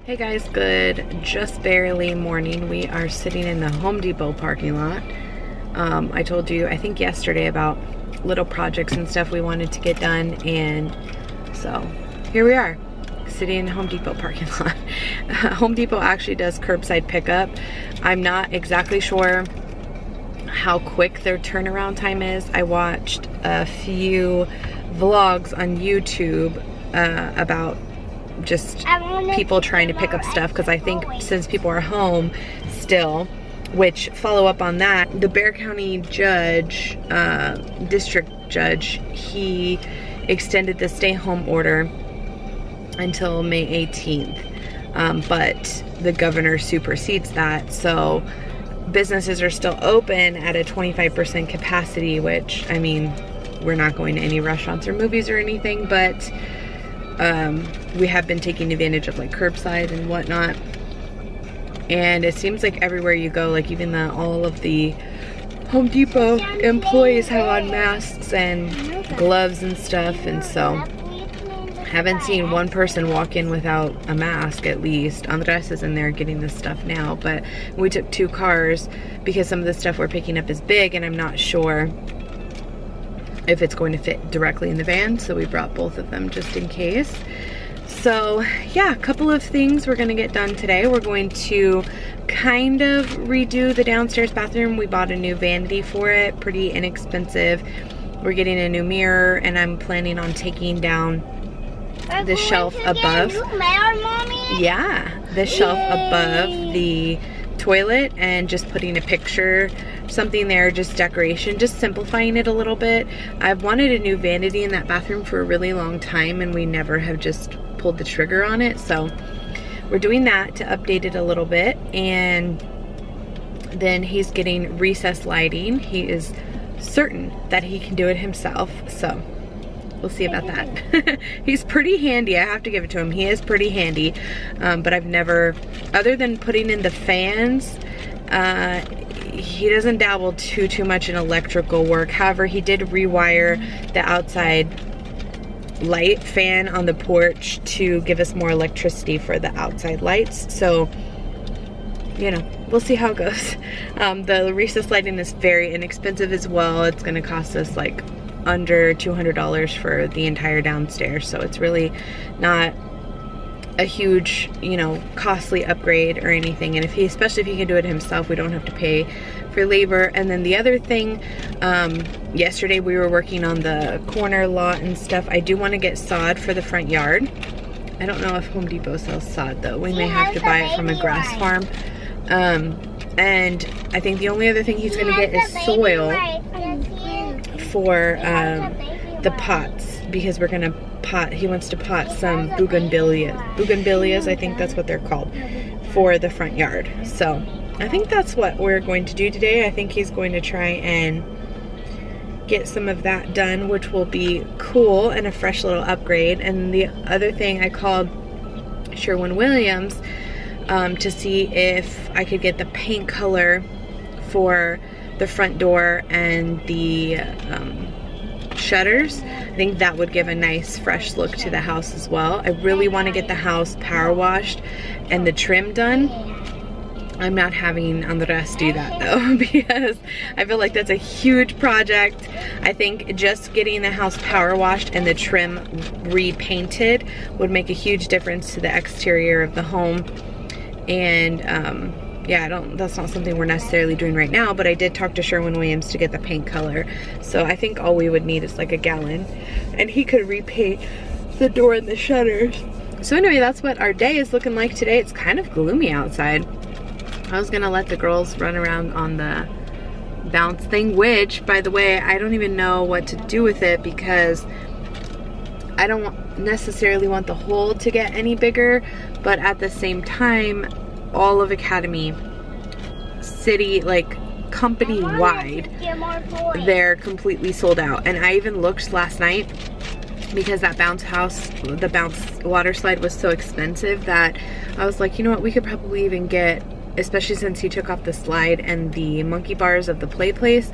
Hey guys, good just barely morning. We are sitting in the Home Depot parking lot. I told you, I think yesterday, about little projects and stuff we wanted to get done, and so here we are, sitting in the Home Depot parking lot. Home Depot actually does curbside pickup. I'm not exactly sure how quick their turnaround time is. I watched a few vlogs on YouTube about just people trying to pick up stuff, because I think since people are home still, which, follow up on that, the Bexar County judge, district judge, he extended the stay home order until May 18th, but the governor supersedes that, so businesses are still open at a 25% capacity, which, I mean, we're not going to any restaurants or movies or anything, but we have been taking advantage of like curbside and whatnot, and it seems like everywhere you go, like even all of the Home Depot employees have on masks and gloves and stuff, and so haven't seen one person walk in without a mask. At least Andres is in there getting this stuff now, but we took 2 cars because some of the stuff we're picking up is big and I'm not sure if it's going to fit directly in the van, so we brought both of them just in case. So yeah, a couple of things we're gonna get done today. We're going to kind of redo the downstairs bathroom. We bought a new vanity for it, pretty inexpensive. We're getting a new mirror, and I'm planning on taking down the shelf above. Yeah, the shelf above the toilet, and just putting a picture, something there, just decoration, just simplifying it a little bit. I've wanted a new vanity in that bathroom for a really long time, and we never have just pulled the trigger on it, so we're doing that to update it a little bit. And then he's getting recessed lighting. He is certain that he can do it himself, so we'll see about that. He's pretty handy, I have to give it to him. He is pretty handy, but I've never, other than putting in the fans, he doesn't dabble too much in electrical work. However, he did rewire the outside light fan on the porch to give us more electricity for the outside lights, so you know, we'll see how it goes. The recessed lighting is very inexpensive as well. It's gonna cost us like under $200 for the entire downstairs, so it's really not a huge, you know, costly upgrade or anything. And especially if he can do it himself, we don't have to pay for labor. And then the other thing, yesterday we were working on the corner lot and stuff. I do want to get sod for the front yard. I don't know if Home Depot sells sod though. We may have to buy it from a grass farm. And I think the only other thing he's gonna get is soil for the pots, because we're gonna pot, he wants to pot some bougainvilleas, I think that's what they're called, for the front yard. So I think that's what we're going to do today. I think he's going to try and get some of that done, which will be cool and a fresh little upgrade. And the other thing, I called Sherwin-Williams to see if I could get the paint color for the front door and the shutters. I think that would give a nice fresh look to the house as well. I really want to get the house power washed and the trim done. I'm not having Andres do that though, because I feel like that's a huge project. I think just getting the house power washed and the trim repainted would make a huge difference to the exterior of the home. And yeah, that's not something we're necessarily doing right now, but I did talk to Sherwin-Williams to get the paint color. So I think all we would need is like a gallon, and he could repaint the door and the shutters. So anyway, that's what our day is looking like today. It's kind of gloomy outside. I was gonna let the girls run around on the bounce thing, which, by the way, I don't even know what to do with it, because I don't necessarily want the hole to get any bigger, but at the same time, all of Academy City, like company wide, they're completely sold out. And I even looked last night, because that bounce house, the bounce water slide was so expensive that I was like, you know what, we could probably even get, especially since he took off the slide and the monkey bars of the play place,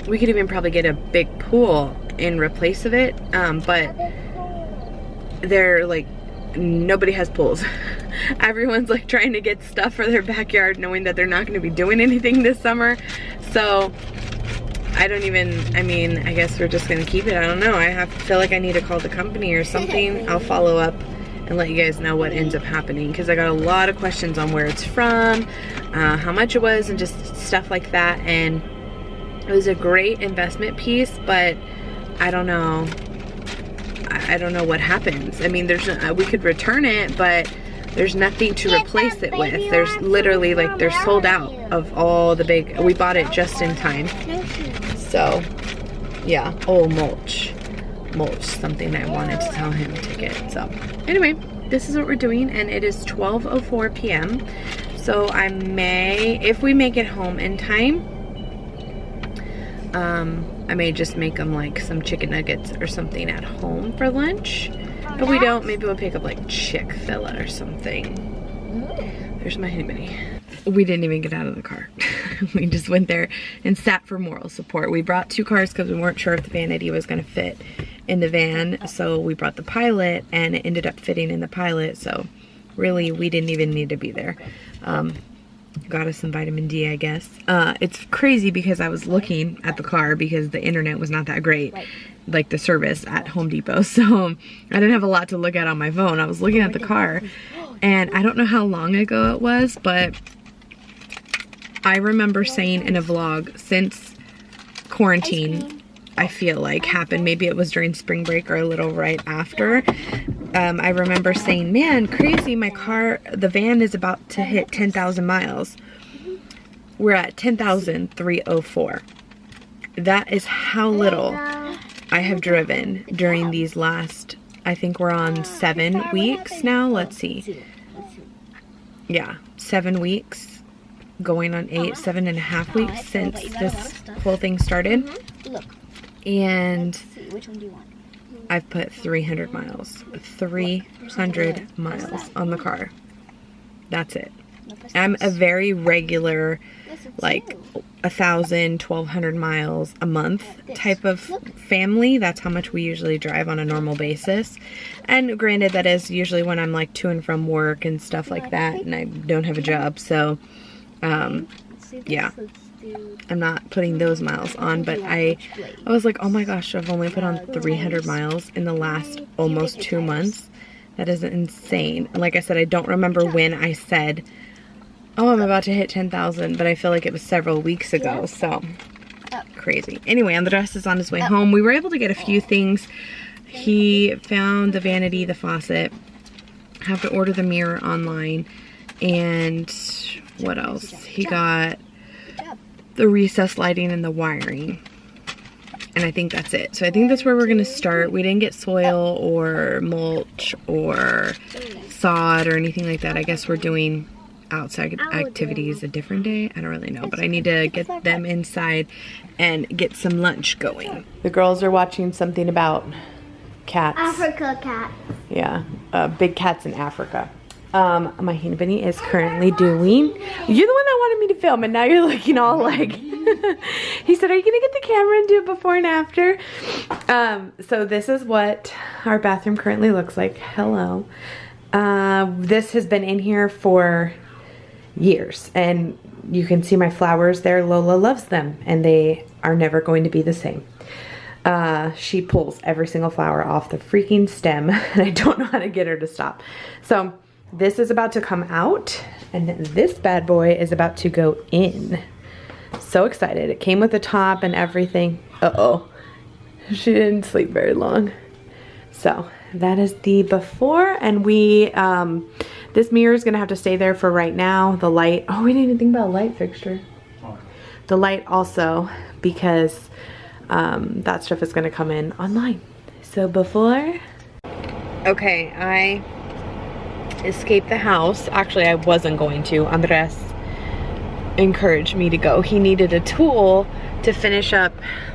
we could even probably get a big pool in replace of it. But they're like, nobody has pools. everyone's like trying to get stuff for their backyard knowing that they're not going to be doing anything this summer. So I mean, I guess we're just going to keep it. I don't know. I feel like I need to call the company or something. I'll follow up and let you guys know what ends up happening, because I got a lot of questions on where it's from, how much it was, and just stuff like that. And it was a great investment piece, but I don't know. I don't know what happens. I mean, we could return it, but there's nothing to replace it with. There's literally, like, they're sold out of all the big, we bought it just in time. So, yeah. Oh, mulch, something I wanted to tell him to get. So, anyway, this is what we're doing, and it is 12:04 p.m. So I may, if we make it home in time, I may just make them like some chicken nuggets or something at home for lunch. If we don't, maybe we'll pick up like Chick-fil-A or something. There's my honey. We didn't even get out of the car. We just went there and sat for moral support. We brought 2 cars because we weren't sure if the vanity was going to fit in the van. So we brought the Pilot, and it ended up fitting in the Pilot. So really, we didn't even need to be there. Got us some vitamin D, I guess. It's crazy because I was looking at the car because the internet was not that great, like the service at Home Depot. So I didn't have a lot to look at on my phone. I was looking at the car, and I don't know how long ago it was, but I remember saying in a vlog, since quarantine, I feel like happened, maybe it was during spring break or a little right after, I remember saying, man, crazy, my car, the van is about to hit 10,000 miles. We're at 10,304. That is how little I have driven during these last, I think we're on 7 weeks now. Let's see. Yeah, 7 weeks, going on 7.5 weeks since this whole thing started. And which one do you want? I've put 300 miles. 300 miles on the car. That's it. I'm a very regular, like 1,000, 1,200 miles a month type of family. That's how much we usually drive on a normal basis. And granted, that is usually when I'm like to and from work and stuff like that, and I don't have a job. So, yeah. I'm not putting those miles on, but I was like, oh my gosh, I've only put on 300 miles in the last almost 2 months. That is insane. And like I said, I don't remember when I said, oh, I'm about to hit 10,000, but I feel like it was several weeks ago, so crazy. Anyway, Andres is on his way home. We were able to get a few things. He found the vanity, the faucet, have to order the mirror online, and what else? He got the recessed lighting and the wiring, and I think that's it. So I think that's where we're gonna start. We didn't get soil or mulch or sod or anything like that. I guess we're doing outside activities a different day. I don't really know, but I need to get them inside and get some lunch going. The girls are watching something about cats. Africa cat. Yeah, big cats in Africa. My honey bunny is currently doing, you're the one that wanted me to film, and now you're looking all like, he said, are you gonna get the camera and do it before and after? So this is what our bathroom currently looks like. Hello. This has been in here for years, and you can see my flowers there. Lola loves them, and they are never going to be the same. She pulls every single flower off the freaking stem, and I don't know how to get her to stop. So this is about to come out, and this bad boy is about to go in. So excited. It came with the top and everything. Uh-oh. She didn't sleep very long. So that is the before, and we, this mirror is gonna have to stay there for right now. The light, oh, we didn't even think about a light fixture. The light also, because that stuff is gonna come in online. So before, okay, I escaped the house. Actually, I wasn't going to. Andres encouraged me to go. He needed a tool to finish up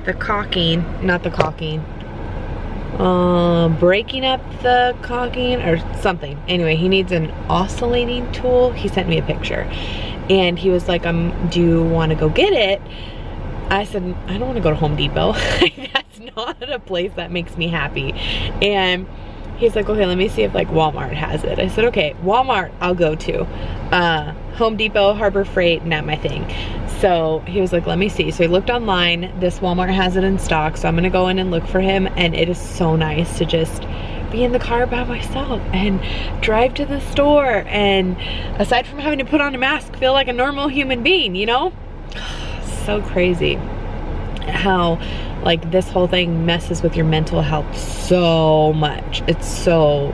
the caulking, not the caulking, breaking up the caulking or something. Anyway, he needs an oscillating tool. He sent me a picture, and he was like, do you want to go get it? I said, I don't want to go to Home Depot. That's not a place that makes me happy. And he's like, okay, let me see if like Walmart has it. I said, okay, Walmart I'll go to. Home Depot, Harbor Freight, not my thing. So he was like, let me see. So he looked online. This Walmart has it in stock. So I'm gonna go in and look for him. And it is so nice to just be in the car by myself and drive to the store. And aside from having to put on a mask, feel like a normal human being, you know? So crazy how like this whole thing messes with your mental health so much. It's so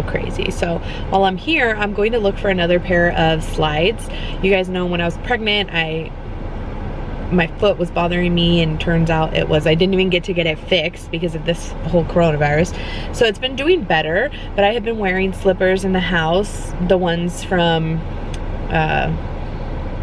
crazy. So while I'm here, I'm going to look for another pair of slides. You guys know when I was pregnant, my foot was bothering me, and turns out it was, I didn't even get to get it fixed because of this whole coronavirus. So it's been doing better, but I have been wearing slippers in the house, the ones from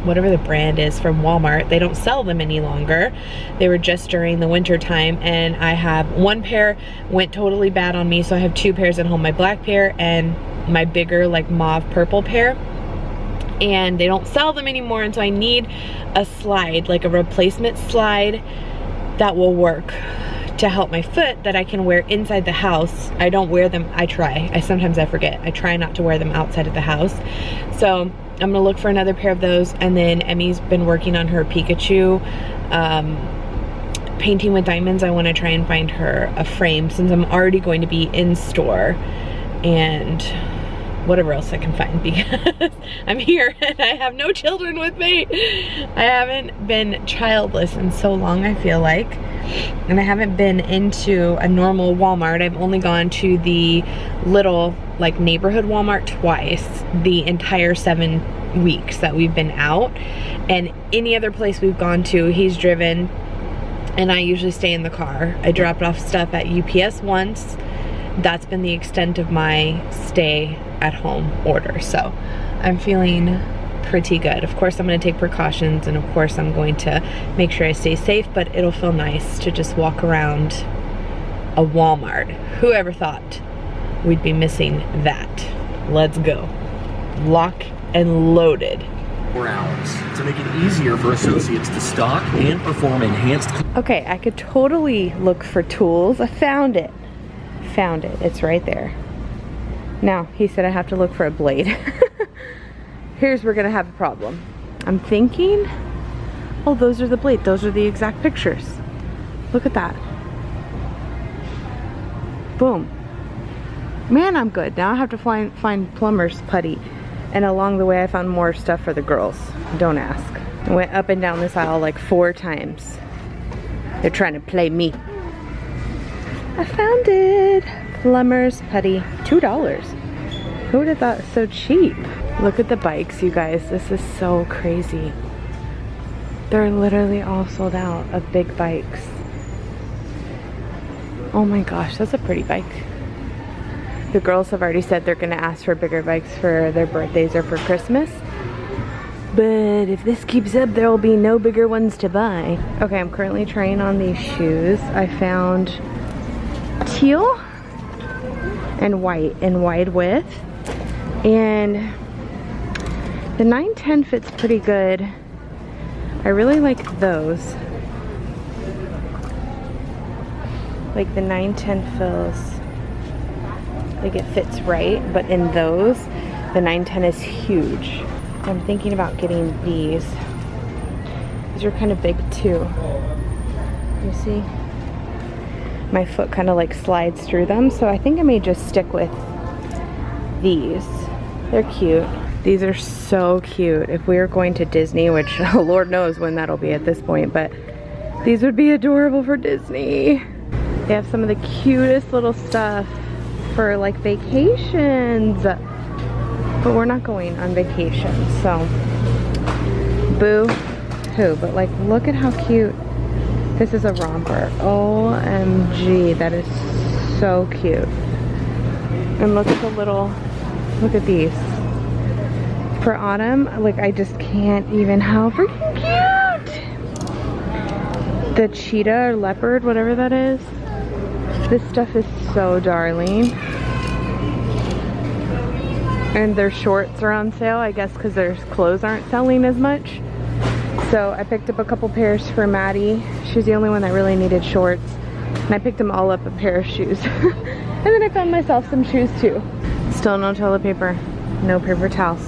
whatever the brand is from Walmart. They don't sell them any longer. They were just during the winter time, and I have one pair went totally bad on me, so I have two pairs at home, my black pair and my bigger like mauve purple pair, and they don't sell them anymore. And so I need a slide, like a replacement slide that will work to help my foot, that I can wear inside the house. I don't wear them, I sometimes I forget. I try not to wear them outside of the house. So I'm gonna look for another pair of those. And then Emmy's been working on her Pikachu painting with diamonds. I wanna try and find her a frame since I'm already going to be in store, and whatever else I can find, because I'm here and I have no children with me. I haven't been childless in so long, I feel like. And I haven't been into a normal Walmart. I've only gone to the little like neighborhood Walmart twice the entire 7 weeks that we've been out. And any other place we've gone to, he's driven and I usually stay in the car. I dropped off stuff at UPS once. That's been the extent of my stay at home order. So I'm feeling pretty good. Of course I'm going to take precautions, and of course I'm going to make sure I stay safe, but it'll feel nice to just walk around a Walmart. Whoever thought we'd be missing that? Let's go. Lock and loaded. 4 hours to make it easier for associates to stock and perform enhanced. Okay, I could totally look for tools. I found it. Found it. It's right there. Now, he said I have to look for a blade. Here's where we're gonna have a problem. I'm thinking, oh, those are the blades. Those are the exact pictures. Look at that. Boom. Man, I'm good. Now I have to find plumber's putty. And along the way, I found more stuff for the girls. Don't ask. I went up and down this aisle like 4 times. They're trying to play me. I found it. Plumber's putty, $2. Who would have thought it was so cheap? Look at the bikes, you guys. This is so crazy. They're literally all sold out of big bikes. Oh my gosh, that's a pretty bike. The girls have already said they're gonna ask for bigger bikes for their birthdays or for Christmas. But if this keeps up, there will be no bigger ones to buy. Okay, I'm currently trying on these shoes. I found teal and white in wide width. And the 910 fits pretty good. I really like those. Like the 910 feels like it fits right, but in those, the 910 is huge. I'm thinking about getting these. These are kind of big too. You see? My foot kind of like slides through them, so I think I may just stick with these. They're cute. These are so cute. If we were going to Disney, which Lord knows when that'll be at this point, but these would be adorable for Disney. They have some of the cutest little stuff for like vacations, but we're not going on vacation, so boo hoo. But like, look at how cute. This is a romper. OMG, that is so cute. And look at the little, look at these. For autumn, like I just can't even, how freaking cute! The cheetah or leopard, whatever that is. This stuff is so darling. And their shorts are on sale, I guess because their clothes aren't selling as much. So I picked up a couple pairs for Maddie. She's the only one that really needed shorts. And I picked them all up a pair of shoes. And then I found myself some shoes too. Still no toilet paper, no paper towels,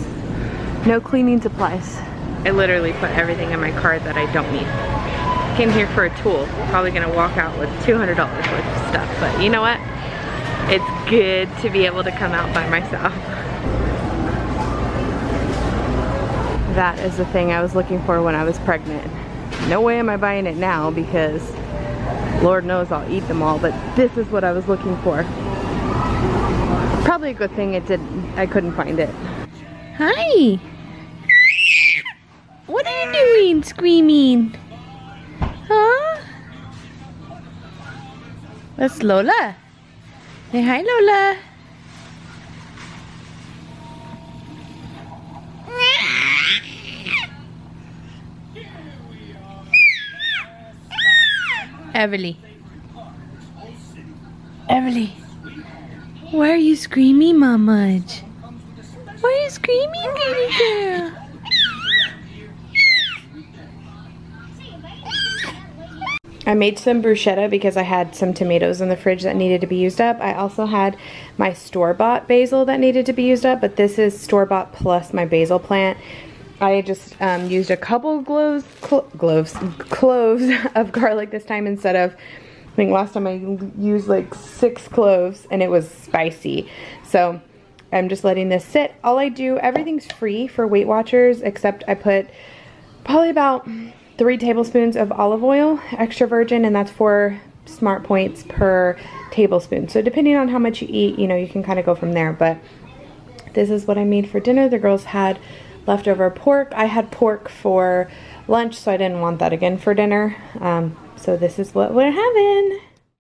no cleaning supplies. I literally put everything in my cart that I don't need. Came here for a tool. Probably gonna walk out with $200 worth of stuff, but you know what? It's good to be able to come out by myself. That is the thing I was looking for when I was pregnant. No way am I buying it now because Lord knows I'll eat them all, but this is what I was looking for. Probably a good thing I couldn't find it. Hi! What are you doing, screaming? Huh? That's Lola. Say hi, Lola. Everly. Everly. Why are you screaming, Mama? Why are you screaming, baby girl? I made some bruschetta because I had some tomatoes in the fridge that needed to be used up. I also had my store-bought basil that needed to be used up, but this is store-bought plus my basil plant. I just used a couple cloves of garlic this time instead of, I think last time I used like 6 cloves and it was spicy. So I'm just letting this sit. All I do, everything's free for Weight Watchers except I put probably about 3 tablespoons of olive oil, extra virgin, and that's 4 smart points per tablespoon. So depending on how much you eat, you know, you can kind of go from there. But this is what I made for dinner. The girls had leftover pork. I had pork for lunch, so I didn't want that again for dinner. So this is what we're having.